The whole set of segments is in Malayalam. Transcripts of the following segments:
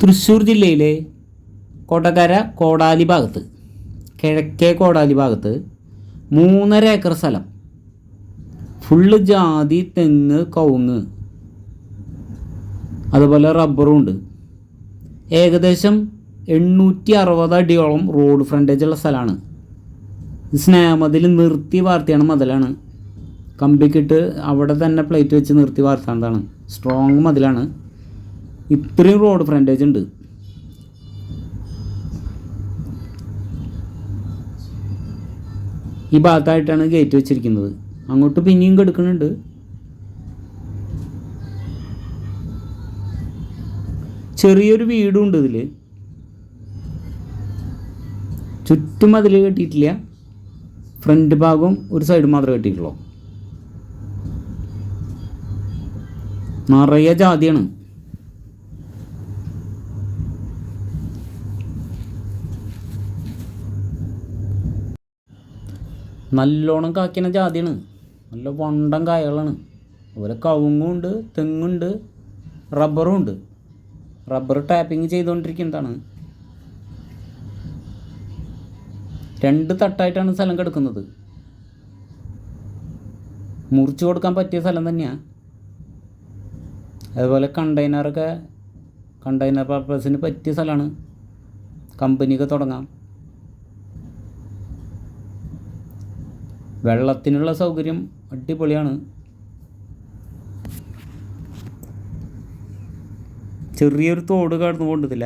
തൃശ്ശൂർ ജില്ലയിലെ കൊടകര കോടാലി ഭാഗത്ത്, കിഴക്കേ കോടാലി ഭാഗത്ത് 3.5 ഏക്കർ സ്ഥലം, ഫുള്ള് ജാതി, തെങ്ങ്, കവുങ്ങ്, അതുപോലെ റബ്ബറും ഉണ്ട്. ഏകദേശം 860 അടിയോളം റോഡ് ഫ്രണ്ടേജ് ഉള്ള സ്ഥലമാണ്. സ്നേഹമതിൽ നിർത്തി വാർത്തിയാണ് മതിലാണ്. കമ്പിക്കിട്ട് അവിടെ തന്നെ പ്ലേറ്റ് വെച്ച് നിർത്തി വാർത്താണ്ടതാണ്. സ്ട്രോങ് മതിലാണ്. ഇത്രയും റോഡ് ഫ്രണ്ടേജ് ഉണ്ട്. ഈ ഭാഗത്തായിട്ടാണ് ഗേറ്റ് വെച്ചിരിക്കുന്നത്. അങ്ങോട്ട് പിന്നെയും കെടുക്കുന്നുണ്ട്. ചെറിയൊരു വീടും ഉണ്ട് ഇതിൽ. ചുറ്റും അതിൽ കെട്ടിയിട്ടില്ല. ഫ്രണ്ട് ഭാഗവും ഒരു സൈഡ് മാത്രമേ കെട്ടിയിട്ടുള്ളൂ. നിറയെ ജാതിയാണ്. നല്ലോണം കായ്ക്കുന്ന ജാതിയാണ്. നല്ല വണ്ടൻ കായകളാണ്. അതുപോലെ കവുങ്ങുണ്ട്, തെങ്ങുണ്ട്, റബ്ബറും ഉണ്ട്. Rubber tapping ചെയ്തുകൊണ്ടിരിക്കുന്നതാണ്. 2 തട്ടായിട്ടാണ് സ്ഥലം കിടക്കുന്നത്. മുറിച്ച് കൊടുക്കാൻ പറ്റിയ സ്ഥലം തന്നെയാണ്. അതുപോലെ കണ്ടെയ്നർ പർപ്പസിന് പറ്റിയ സ്ഥലമാണ്. കമ്പനിയൊക്കെ തുടങ്ങാം. വെള്ളത്തിനുള്ള സൗകര്യം അടിപൊളിയാണ്. ചെറിയൊരു തോട് കടന്നു കൊണ്ടതില്ല.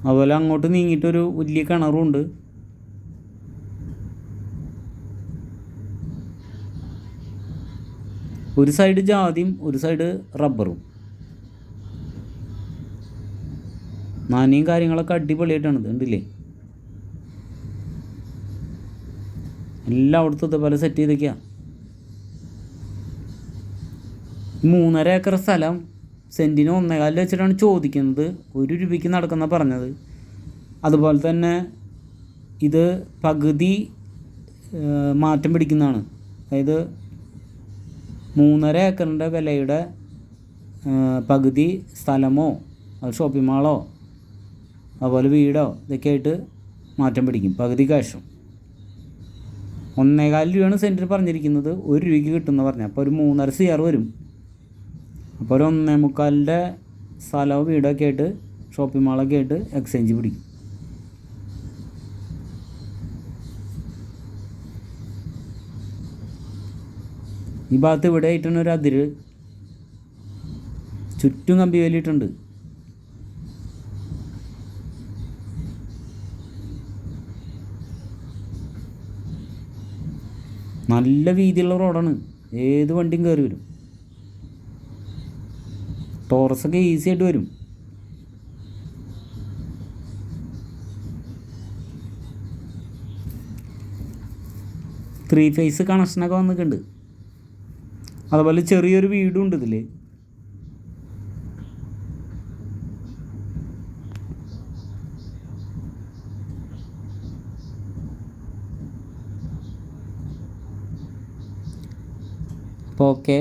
അതുപോലെ അങ്ങോട്ട് നീങ്ങിയിട്ടൊരു വലിയ കിണറും ഉണ്ട്. ഒരു സൈഡ് ജാതിയും ഒരു സൈഡ് റബ്ബറും. നാനയും കാര്യങ്ങളൊക്കെ അടിപൊളിയായിട്ടാണ്. ഇത് ഉണ്ടില്ലേ, എല്ലായിടത്തും ഇതേപോലെ സെറ്റ് ചെയ്തേക്കുക. 3.5 ഏക്കർ സ്ഥലം സെൻറ്റിന് 1.25 വെച്ചിട്ടാണ് ചോദിക്കുന്നത്. 1 രൂപയ്ക്ക് നടക്കുന്ന പറഞ്ഞത്. അതുപോലെ തന്നെ ഇത് പകുതി മാറ്റം പിടിക്കുന്നതാണ്. അതായത് 3.5 ഏക്കറിൻ്റെ വിലയുടെ പകുതി സ്ഥലമോ ഷോപ്പിംഗ് മാളോ അതുപോലെ വീടോ ഇതൊക്കെ ആയിട്ട് മാറ്റം പിടിക്കും. പകുതി കാശും. 1.25 രൂപയാണ് സെൻറ്റിന് പറഞ്ഞിരിക്കുന്നത്. 1 രൂപയ്ക്ക് കിട്ടുമെന്ന് പറഞ്ഞാൽ അപ്പോൾ ഒരു 3.5 CR വരും. അപ്പോൾ ഒരു 1.25 സ്ഥലവും വീടൊക്കെ ആയിട്ട് ഷോപ്പിംഗ് മാളൊക്കെ ആയിട്ട് എക്സ്ചേഞ്ച് പിടിക്കും. ഈ ഭാഗത്ത് ഇവിടെ ആയിട്ടാണ് ഒരു അതിര്. ചുറ്റും കമ്പി വേലിയിട്ടുണ്ട്. നല്ല വീതിയുള്ള റോഡാണ്. ഏത് വണ്ടിയും കയറി വരും. ടോറസൊക്കെ ഈസി ആയിട്ട് വരും. ത്രീ ഫേസ് കണക്ഷനൊക്കെ വന്നിട്ടുണ്ട്. അതുപോലെ ചെറിയൊരു വീടും ഉണ്ട് ഇതിൽ. അപ്പോൾ ഓക്കെ.